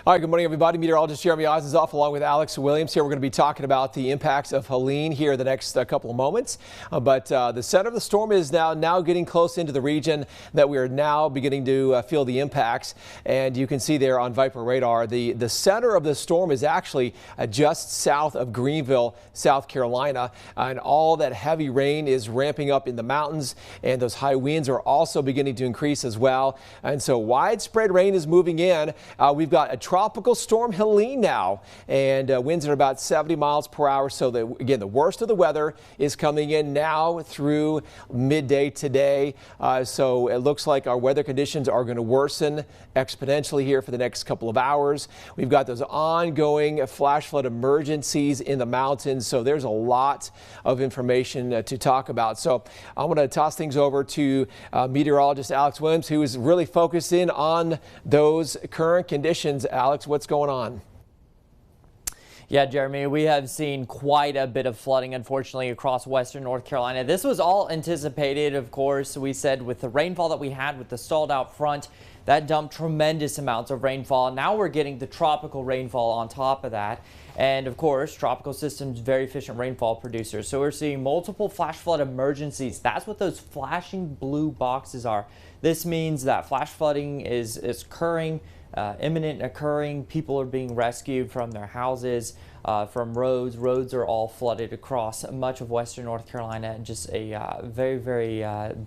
All right, good morning, everybody. Meteorologist Jeremy Oz is off along with Alex Williams here. We're going to be talking about the impacts of Helene here the next couple of moments. But the center of the storm is now getting close into the region that we are now beginning to feel the impacts. And you can see there on Viper radar, the center of the storm is actually just south of Greenville, South Carolina. And all that heavy rain is ramping up in the mountains, and those high winds are also beginning to increase as well. And so widespread rain is moving in. We've got a tropical storm Helene now, and winds at about 70 miles per hour. So again, the worst of the weather is coming in now through midday today. So it looks like our weather conditions are going to worsen exponentially here for the next couple of hours. We've got those ongoing flash flood emergencies in the mountains. So there's a lot of information to talk about. So I'm going to toss things over to meteorologist Alex Williams, who is really focused in on those current conditions. Alex, what's going on? Yeah, Jeremy, we have seen quite a bit of flooding, unfortunately, across western North Carolina. This was all anticipated, of course. We said with the rainfall that we had with the stalled out front, that dumped tremendous amounts of rainfall. Now we're getting the tropical rainfall on top of that. And of course, tropical systems, very efficient rainfall producers. So we're seeing multiple flash flood emergencies. That's what those flashing blue boxes are. This means that flash flooding is occurring. Imminent occurring. People are being rescued from their houses, from roads. Roads are all flooded across much of western North Carolina. Just a very, very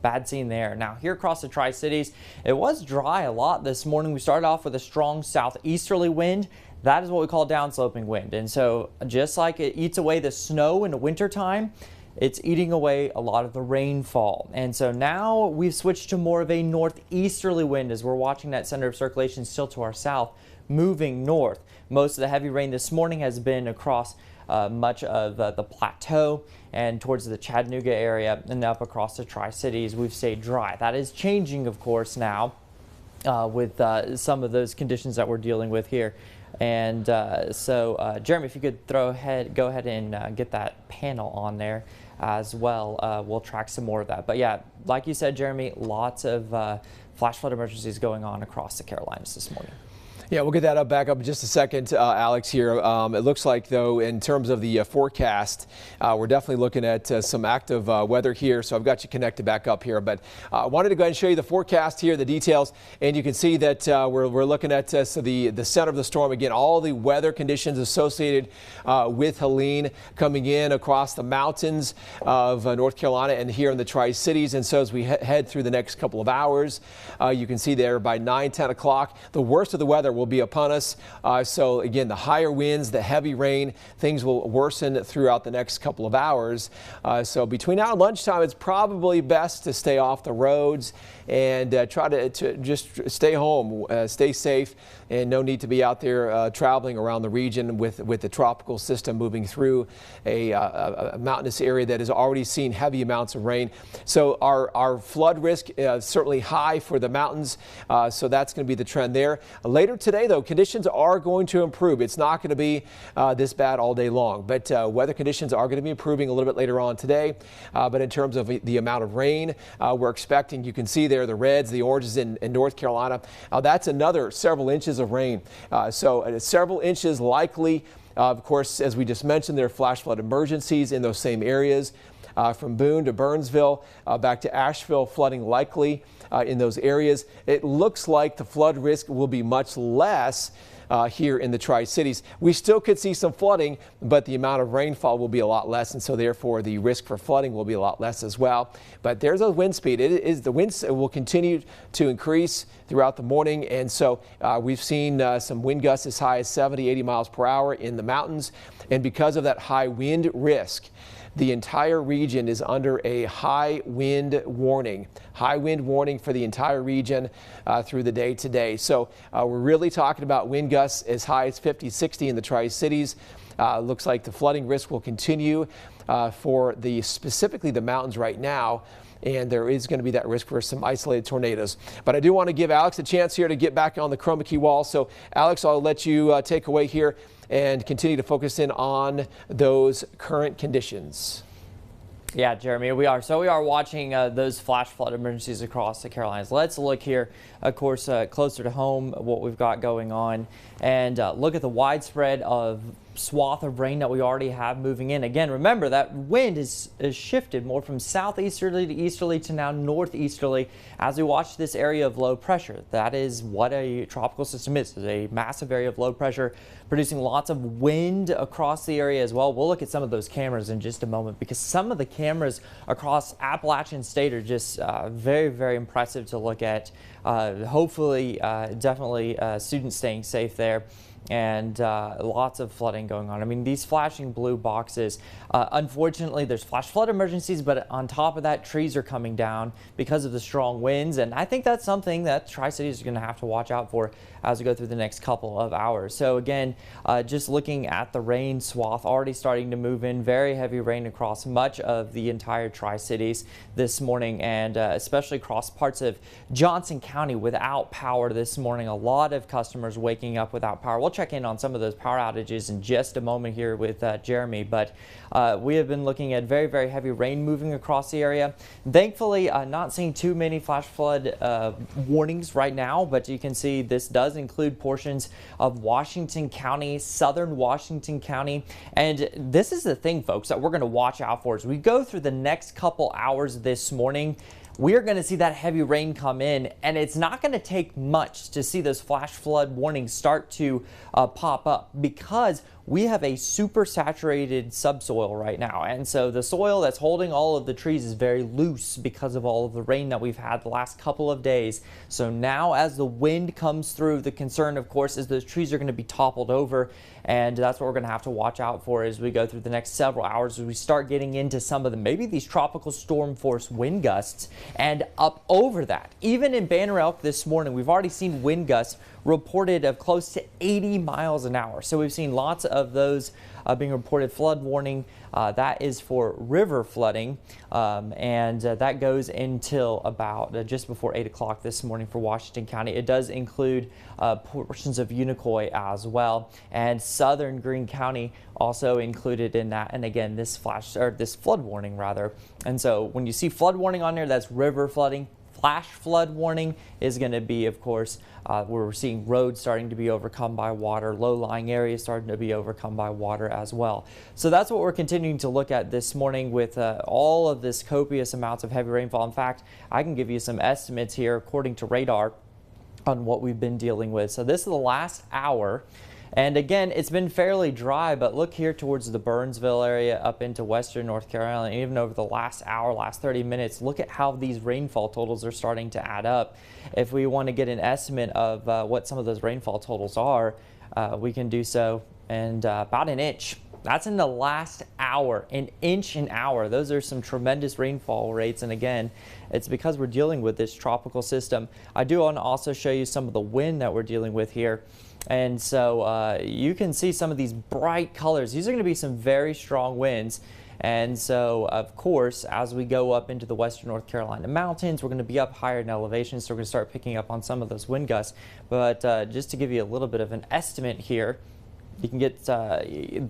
bad scene there. Now here across the Tri-Cities, it was dry a lot this morning. We started off with a strong southeasterly wind. That is what we call downsloping wind. And so just like it eats away the snow in the wintertime, it's eating away a lot of the rainfall. And so now we've switched to more of a northeasterly wind as we're watching that center of circulation still to our south moving north. Most of the heavy rain this morning has been across much of the plateau and towards the Chattanooga area and up across the Tri-Cities. We've stayed dry. That is changing, of course, now with some of those conditions that we're dealing with here. And so Jeremy, if you could go ahead and get that panel on there as well. We'll track some more of that. But yeah, like you said, Jeremy, lots of flash flood emergencies going on across the Carolinas this morning. Yeah, we'll get that back up in just a second, Alex, here. It looks like, though, in terms of the forecast, we're definitely looking at some active weather here. So I've got you connected back up here. But I wanted to go ahead and show you the forecast here, the details. And you can see that we're looking at so the center of the storm. Again, all the weather conditions associated with Helene coming in across the mountains of North Carolina and here in the Tri-Cities. And so as we head through the next couple of hours, you can see there by 9-10 o'clock, the worst of the weather will be upon us. So again, the higher winds, the heavy rain, things will worsen throughout the next couple of hours. So between now and lunchtime, it's probably best to stay off the roads and try to just stay home, stay safe, and no need to be out there traveling around the region with the tropical system moving through a mountainous area that has already seen heavy amounts of rain. So our flood risk is certainly high for the mountains. So that's going to be the trend there. Later today, though, conditions are going to improve. It's not going to be this bad all day long, but weather conditions are going to be improving a little bit later on today. But in terms of the amount of rain we're expecting, you can see there the reds, the oranges in North Carolina. That's another several inches of rain. So several inches likely. Of course, as we just mentioned, there are flash flood emergencies in those same areas. From Boone to Burnsville, back to Asheville, flooding likely in those areas. It looks like the flood risk will be much less here in the Tri-Cities. We still could see some flooding, but the amount of rainfall will be a lot less, and so therefore the risk for flooding will be a lot less as well. But there's a wind speed. The winds will continue to increase throughout the morning, and so we've seen some wind gusts as high as 70-80 miles per hour in the mountains, and because of that high wind risk, the entire region is under a high wind warning for the entire region through the day today. So we're really talking about wind gusts as high as 50-60 in the Tri-Cities. Looks like the flooding risk will continue for specifically the mountains right now. And there is going to be that risk for some isolated tornadoes. But I do want to give Alex a chance here to get back on the chroma key wall. So Alex, I'll let you take away here and continue to focus in on those current conditions. Yeah, Jeremy, we are. So we are watching those flash flood emergencies across the Carolinas. Let's look here, of course, closer to home, what we've got going on, and look at the widespread of swath of rain that we already have moving in. Again, remember that wind is shifted more from southeasterly to easterly to now northeasterly as we watch this area of low pressure. That is what a tropical system is a massive area of low pressure producing lots of wind across the area as well. We'll look at some of those cameras in just a moment because some of the cameras across Appalachian State are just very, very impressive to look at. Hopefully, definitely students staying safe there. And lots of flooding going on. I mean, these flashing blue boxes, unfortunately, there's flash flood emergencies, but on top of that, trees are coming down because of the strong winds. And I think that's something that Tri-Cities is going to have to watch out for as we go through the next couple of hours. So again, just looking at the rain swath already starting to move in, very heavy rain across much of the entire Tri-Cities this morning, and especially across parts of Johnson County without power this morning. A lot of customers waking up without power. We'll check in on some of those power outages in just a moment here with Jeremy, but we have been looking at very, very heavy rain moving across the area. Thankfully, not seeing too many flash flood warnings right now, but you can see this does include portions of Washington County, southern Washington County. And this is the thing, folks, that we're going to watch out for as we go through the next couple hours this morning. We are going to see that heavy rain come in, and it's not going to take much to see those flash flood warnings start to pop up because we have a super saturated subsoil right now. And so the soil that's holding all of the trees is very loose because of all of the rain that we've had the last couple of days. So now as the wind comes through, the concern, of course, is those trees are going to be toppled over. And that's what we're going to have to watch out for as we go through the next several hours as we start getting into some of the maybe these tropical storm force wind gusts and up over that. Even in Banner Elk this morning, we've already seen wind gusts reported of close to 80 miles an hour. So we've seen lots of those being reported. Flood warning, that is for river flooding, and that goes until about just before 8 o'clock this morning for Washington County. It does include portions of Unicoi as well, and southern Greene County also included in that. And again, this flood warning rather. And so when you see flood warning on there, that's river flooding. Flash flood warning is going to be, of course, where we're seeing roads starting to be overcome by water, low-lying areas starting to be overcome by water as well. So that's what we're continuing to look at this morning with all of this copious amounts of heavy rainfall. In fact, I can give you some estimates here according to radar on what we've been dealing with. So this is the last hour. And again, it's been fairly dry, but look here towards the Burnsville area up into western North Carolina. And even over the last hour, last 30 minutes, look at how these rainfall totals are starting to add up. If we want to get an estimate of what some of those rainfall totals are, we can do so. And about an inch. That's in the last hour, an inch an hour. Those are some tremendous rainfall rates. And again, it's because we're dealing with this tropical system. I do want to also show you some of the wind that we're dealing with here. And so you can see some of these bright colors. These are going to be some very strong winds. And so, of course, as we go up into the western North Carolina mountains, we're going to be up higher in elevation, so we're going to start picking up on some of those wind gusts. But just to give you a little bit of an estimate here, you can get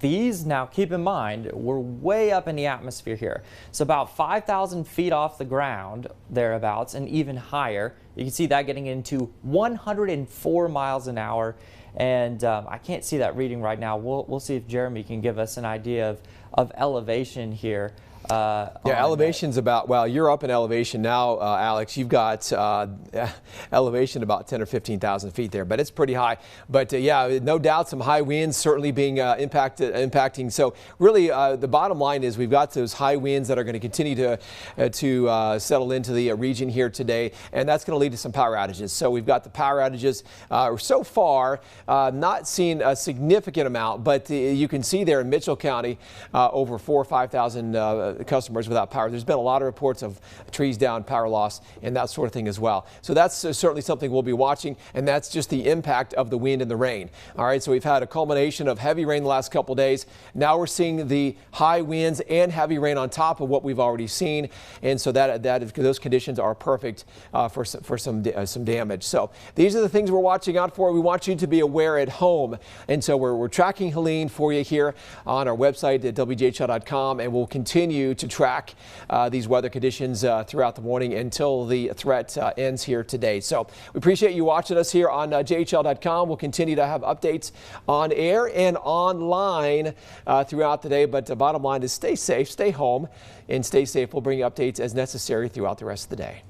these. Now, keep in mind, we're way up in the atmosphere here. So about 5,000 feet off the ground, thereabouts, and even higher. You can see that getting into 104 miles an hour. And I can't see that reading right now. We'll see if Jeremy can give us an idea of elevation here. Yeah, elevation's about, well, you're up in elevation now, Alex. You've got elevation about 10 or 15,000 feet there, but it's pretty high. But yeah, no doubt some high winds certainly being impacting. So really, the bottom line is we've got those high winds that are going to continue to settle into the region here today, and that's going to lead to some power outages. So we've got the power outages so far, not seen a significant amount, but you can see there in Mitchell County, over 4,000 or 5,000 customers without power. There's been a lot of reports of trees down, power loss, and that sort of thing as well. So that's certainly something we'll be watching, and that's just the impact of the wind and the rain. All right, so we've had a culmination of heavy rain the last couple of days. Now we're seeing the high winds and heavy rain on top of what we've already seen, and so those conditions are perfect for some damage. So these are the things we're watching out for. We want you to be aware at home, and so we're tracking Helene for you here on our website at WJHL.com, and we'll continue to track these weather conditions throughout the morning until the threat ends here today. So we appreciate you watching us here on JHL.com. We'll continue to have updates on air and online throughout the day, but the bottom line is stay safe, stay home, and stay safe. We'll bring you updates as necessary throughout the rest of the day.